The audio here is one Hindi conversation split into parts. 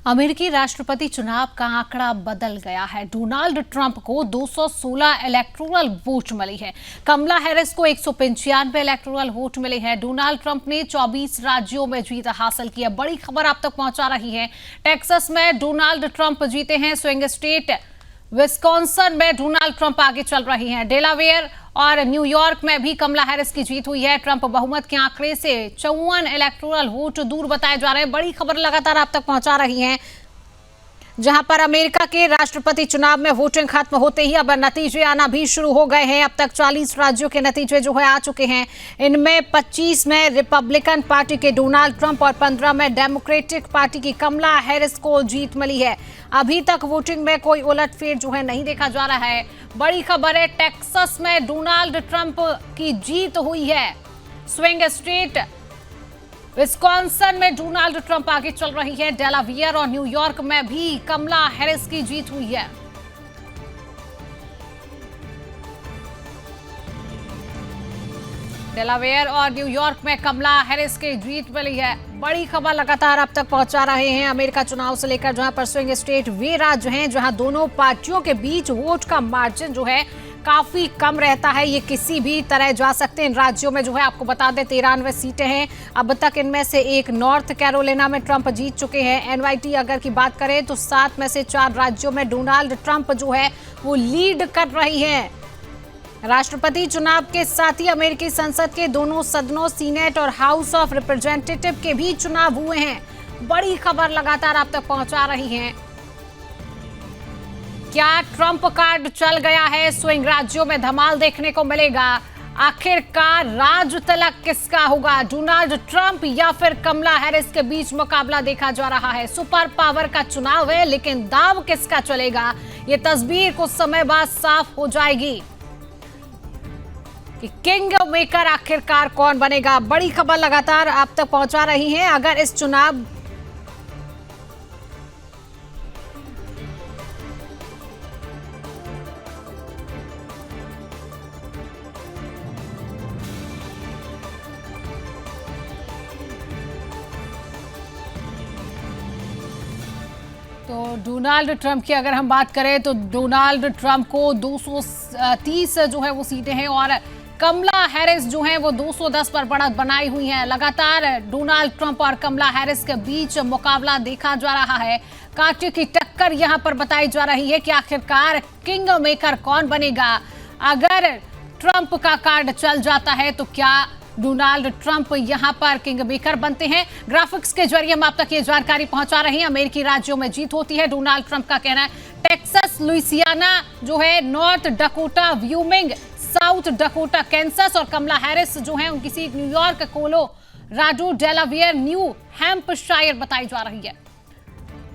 अमेरिकी राष्ट्रपति चुनाव का आंकड़ा बदल गया है। डोनाल्ड ट्रंप को 216 इलेक्टोरल वोट मिली है। कमला हैरिस को 195 इलेक्टोरल वोट मिले हैं। डोनाल्ड ट्रंप ने 24 राज्यों में जीत हासिल की है। बड़ी खबर आप तक पहुंचा रही है। टेक्सास में डोनाल्ड ट्रंप जीते हैं। स्विंग स्टेट विस्कॉन्सिन में डोनाल्ड ट्रंप आगे चल रही हैं। डेलावेयर और न्यूयॉर्क में भी कमला हैरिस की जीत हुई है। ट्रंप बहुमत के आंकड़े से 54 इलेक्टोरल वोट दूर बताए जा रहे हैं। बड़ी खबर लगातार आप तक पहुंचा रही हैं, जहां पर अमेरिका के राष्ट्रपति चुनाव में वोटिंग खत्म होते ही अब नतीजे आना भी शुरू हो गए हैं। अब तक 40 राज्यों के नतीजे जो है आ चुके हैं। इनमें 25 में रिपब्लिकन पार्टी के डोनाल्ड ट्रंप और 15 में डेमोक्रेटिक पार्टी की कमला हैरिस को जीत मिली है। अभी तक वोटिंग में कोई उलटफेर जो है नहीं देखा जा रहा है। बड़ी खबर है, टेक्सास में डोनाल्ड ट्रंप की जीत हुई है। स्विंग स्टेट विस्कॉन्सिन में डोनाल्ड ट्रंप आगे चल रही है। डेलावेयर और न्यूयॉर्क में भी कमला हैरिस की जीत हुई है। डेलावेयर और न्यूयॉर्क में कमला हैरिस की जीत मिली है। बड़ी खबर लगातार अब तक पहुंचा रहे हैं अमेरिका चुनाव से लेकर, जहां पर स्विंग स्टेट वे राज्य हैं जहां दोनों पार्टियों के बीच वोट का मार्जिन जो है काफी कम रहता है। ये किसी भी तरह जा सकते हैं। इन राज्यों में जो है आपको बता दें 93 सीटें हैं। अब तक इनमें से एक नॉर्थ कैरोलिना में ट्रंप जीत चुके हैं। एनवाईटी अगर की बात करें तो 7 में से 4 राज्यों में डोनाल्ड ट्रंप जो है वो लीड कर रही हैं। राष्ट्रपति चुनाव के साथ ही अमेरिकी संसद के दोनों सदनों सीनेट और हाउस ऑफ रिप्रेजेंटेटिव के भी चुनाव हुए हैं। बड़ी खबर लगातार आप तक पहुंचा रही हैं। क्या ट्रंप कार्ड चल गया है? स्विंग राज्यों में धमाल देखने को मिलेगा। आखिरकार राज तिलक किसका होगा? डोनाल्ड ट्रंप या फिर कमला हैरिस के बीच मुकाबला देखा जा रहा है। सुपर पावर का चुनाव है, लेकिन दाव किसका चलेगा? ये तस्वीर कुछ समय बाद साफ हो जाएगी कि किंग मेकर आखिरकार कौन बनेगा। बड़ी खबर लगातार आप तक पहुंचा रही है। अगर इस चुनाव तो डोनाल्ड ट्रंप की अगर हम बात करें तो डोनाल्ड ट्रंप को 230 जो है वो सीटें हैं और कमला हैरिस जो है वो 210 पर बढ़त बनाई हुई है। लगातार डोनाल्ड ट्रंप और कमला हैरिस के बीच मुकाबला देखा जा रहा है। कांटे की टक्कर यहां पर बताई जा रही है कि आखिरकार किंग मेकर कौन बनेगा। अगर ट्रंप का कार्ड चल जाता है तो क्या डोनाल्ड ट्रंप यहां पर किंग मेकर बनते हैं? ग्राफिक्स के जरिए हम आप तक ये जानकारी पहुंचा रहे हैं। अमेरिकी राज्यों में जीत होती है। डोनाल्ड ट्रंप का कहना है टेक्सास, लुइसियाना जो है, North Dakota, Wyoming, South Dakota, Kansas, और कमला हैरिस जो है उनकी seat New York, Colorado, Delaware, New Hampshire बताई जा रही है।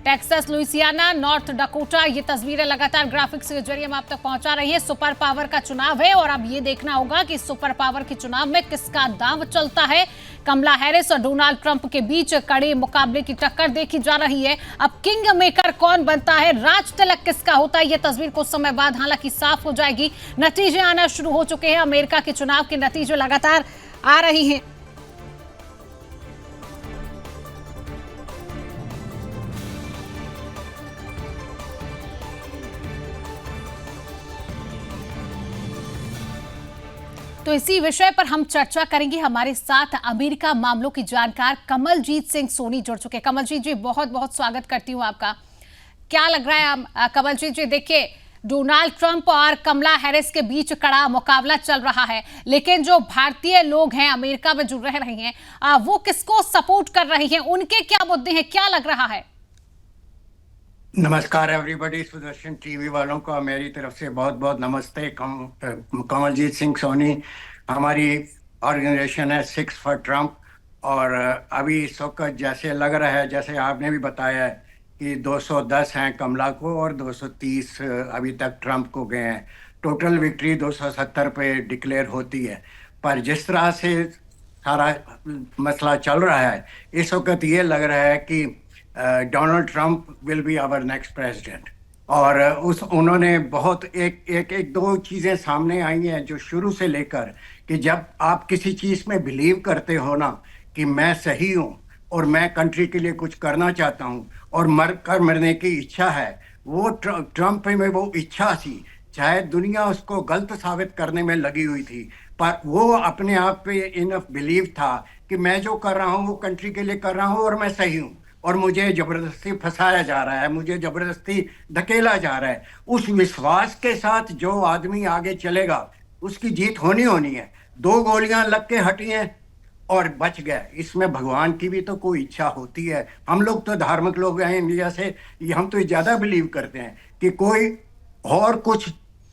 टेक्सास, लुइसियाना, नॉर्थ डकोटा, ये तस्वीरें लगातार ग्राफिक्स के जरिए हम आप तक पहुंचा रही हैं। सुपर पावर का चुनाव है और अब ये देखना होगा कि सुपर पावर के चुनाव में किसका दांव चलता है। कमला हैरिस और डोनाल्ड ट्रंप के बीच कड़े मुकाबले की टक्कर देखी जा रही है। अब किंग मेकर कौन बनता है, राज तिलक किसका होता है, ये तस्वीर कुछ समय बाद हालांकि साफ हो जाएगी। नतीजे आना शुरू हो चुके हैं। अमेरिका के चुनाव के नतीजे लगातार आ रही हैं। तो इसी विषय पर हम चर्चा करेंगे। हमारे साथ अमेरिका मामलों की जानकार कमलजीत सिंह सोनी जुड़ चुके हैं। कमलजीत जी, बहुत बहुत स्वागत करती हूं आपका। क्या लग रहा है कमलजीत जी? देखिए, डोनाल्ड ट्रंप और कमला हैरिस के बीच कड़ा मुकाबला चल रहा है, लेकिन जो भारतीय लोग हैं अमेरिका में जो रह रहे हैं वो किसको सपोर्ट कर रहे हैं? उनके क्या मुद्दे हैं? क्या लग रहा है? नमस्कार एवरीबॉडी, सुदर्शन टीवी वालों को मेरी तरफ से बहुत बहुत नमस्ते। कमलजीत सिंह सोनी, हमारी ऑर्गेनाइजेशन है 6 फॉर ट्रंप। और अभी इस वक्त जैसे लग रहा है, जैसे आपने भी बताया है कि 210 हैं कमला को और 230 अभी तक ट्रंप को गए हैं। टोटल विक्ट्री 270 पे डिक्लेयर होती है। पर जिस तरह से सारा मसला चल रहा है, इस वक्त ये लग रहा है कि Donald Trump will be our next president. और उन्होंने बहुत एक दो चीज़ें सामने आई हैं जो शुरू से लेकर कि जब आप किसी चीज़ में बिलीव करते हो ना कि मैं सही हूँ, और मैं कंट्री के लिए कुछ करना चाहता हूँ और मरने की इच्छा है, वो ट्रम्प में वो इच्छा थी। चाहे दुनिया उसको गलत साबित करने में लगी हुई थी, पर वो अपने आप पे इनफ बिलीव था कि मैं जो कर रहा हूँ वो कंट्री के लिए कर रहा हूँ और मैं सही हूँ, और मुझे जबरदस्ती फंसाया जा रहा है, मुझे जबरदस्ती धकेला जा रहा है। उस विश्वास के साथ जो आदमी आगे चलेगा उसकी जीत होनी होनी है। 2 गोलियां लग के हटी हैं और बच गए, इसमें भगवान की भी तो कोई इच्छा होती है। हम लोग तो धार्मिक लोग हैं इंडिया से, ये हम तो ज्यादा बिलीव करते हैं कि कोई और कुछ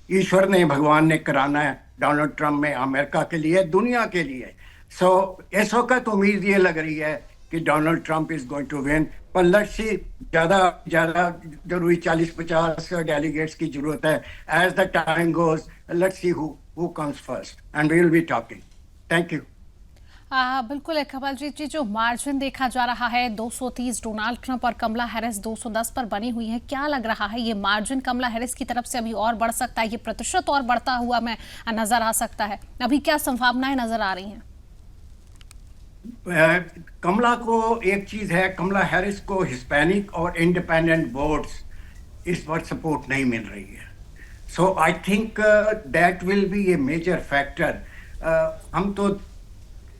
ईश्वर ने, भगवान ने कराना है डोनाल्ड ट्रम्प में, अमेरिका के लिए, दुनिया के लिए। सो इस वक्त उम्मीद ये लग रही है कि Donald Trump is going to win, पर लेट्स सी, ज्यादा ज्यादा जरूरी 40-50 डेलीगेट्स की जरूरत है। As the time goes, let's see who comes first and we will be talking. Thank you. बिल्कुल कमलजीत जी, जो मार्जिन देखा जा रहा है 230 डोनाल्ड ट्रंप और कमला हैरिस 210 पर बनी हुई है, क्या लग रहा है ये मार्जिन कमला हैरिस की तरफ से अभी और बढ़ सकता है, ये प्रतिशत और बढ़ता हुआ में नजर आ सकता है? अभी क्या संभावनाएं नजर आ रही हैं? कमला को एक चीज है, कमला हैरिस को हिस्पैनिक और इंडिपेंडेंट वोट्स इस पर सपोर्ट नहीं मिल रही है। So I think that will be a major factor. हम तो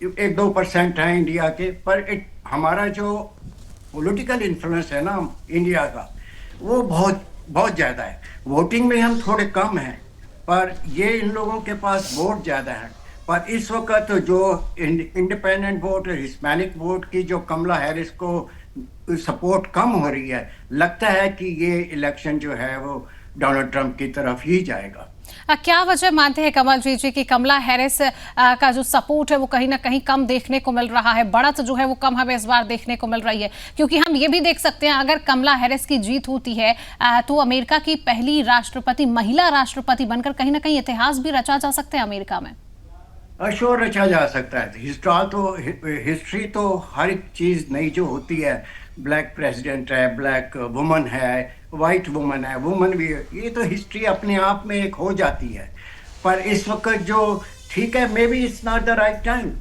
1-2% है इंडिया के, पर हमारा जो पॉलिटिकल इन्फ्लुएंस है ना इंडिया का, वो बहुत बहुत ज़्यादा है। वोटिंग में हम थोड़े कम हैं, पर ये इन लोगों के पास वोट ज़्यादा है। पर इस वक्त जो इंडिपेंडेंट वोट और हिस्पैनिक वोट की जो कमला हैरिस को सपोर्ट कम हो रही है, लगता है कि ये इलेक्शन जो है वो डोनाल्ड ट्रंप की तरफ ही जाएगा। क्या वजह मानते हैं कमलजीत जी कि कमला हैरिस का जो सपोर्ट है वो कहीं ना कहीं कम देखने को मिल रहा है, बढ़त जो है वो कम हमें इस बार देखने को मिल रही है? क्योंकि हम ये भी देख सकते हैं, अगर कमला हैरिस की जीत होती है तो अमेरिका की पहली राष्ट्रपति, महिला राष्ट्रपति बनकर कहीं ना कहीं इतिहास भी रचा जा सकते हैं अमेरिका में। अश्योर रचा जा सकता है। हिस्ट्री तो हर एक चीज नई जो होती है, ब्लैक प्रेसिडेंट है, ब्लैक वुमन है, वाइट वुमन है, वुमन भी है, ये तो हिस्ट्री अपने आप में एक हो जाती है। पर इस वक्त जो ठीक है, may be it's not the right time.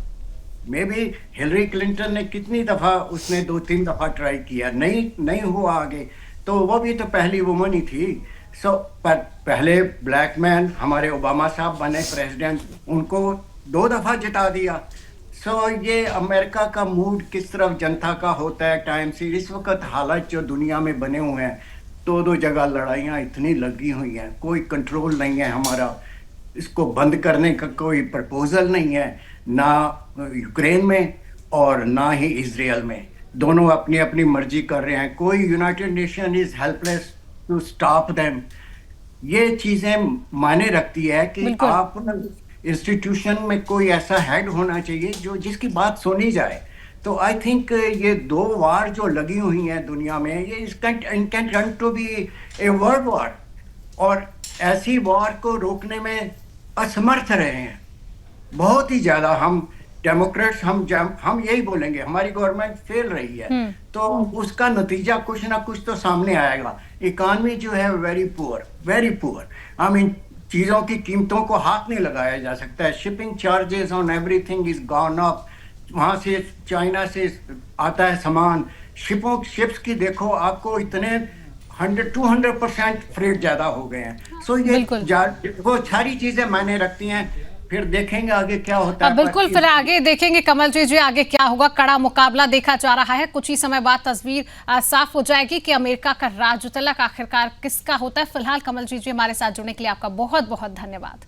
May be Hillary Clinton ने कितनी दफा, उसने 2-3 दफा ट्राई किया, नहीं हुआ आगे, तो वो भी तो पहली वुमन ही थी। पर पहले ब्लैक मैन हमारे ओबामा साहब बने प्रेसिडेंट, उनको 2 दफा जिता दिया। ये अमेरिका का मूड किस तरफ जनता का होता है टाइम से। इस वक्त हालात जो दुनिया में बने हुए हैं, 2 जगह लड़ाइयाँ इतनी लगी हुई हैं, कोई कंट्रोल नहीं है हमारा, इसको बंद करने का कोई प्रपोजल नहीं है, ना यूक्रेन में और ना ही इजराइल में। दोनों अपनी अपनी मर्जी कर रहे हैं। कोई United Nation is helpless to stop them. ये चीजें मायने रखती है कि आप इंस्टीट्यूशन में कोई ऐसा हेड होना चाहिए जो जिसकी बात सुनी जाए। तो आई थिंक ये 2 वार जो लगी हुई हैं दुनिया में, ये can to be a world war, और ऐसी वॉर को रोकने में असमर्थ रहे हैं बहुत ही ज्यादा। हम डेमोक्रेट्स हम यही बोलेंगे, हमारी गवर्नमेंट फेल रही है, तो उसका नतीजा कुछ ना कुछ तो सामने आएगा। इकॉनमी जो है वेरी पुअर। आई मीन चीजों की कीमतों को हाथ नहीं लगाया जा सकता है। Shipping charges on everything is gone up. वहां से चाइना से आता है सामान, शिप्स की देखो, आपको इतने 100-200% फ्रेट ज्यादा हो गए हैं। सो ये वो सारी चीजें मायने रखती हैं। फिर देखेंगे आगे क्या होता है। बिल्कुल, फिर आगे देखेंगे कमलजीत जी, आगे क्या होगा। कड़ा मुकाबला देखा जा रहा है। कुछ ही समय बाद तस्वीर साफ हो जाएगी कि अमेरिका का राज तिलक आखिरकार किसका होता है। फिलहाल कमलजीत जी, हमारे साथ जुड़ने के लिए आपका बहुत बहुत धन्यवाद।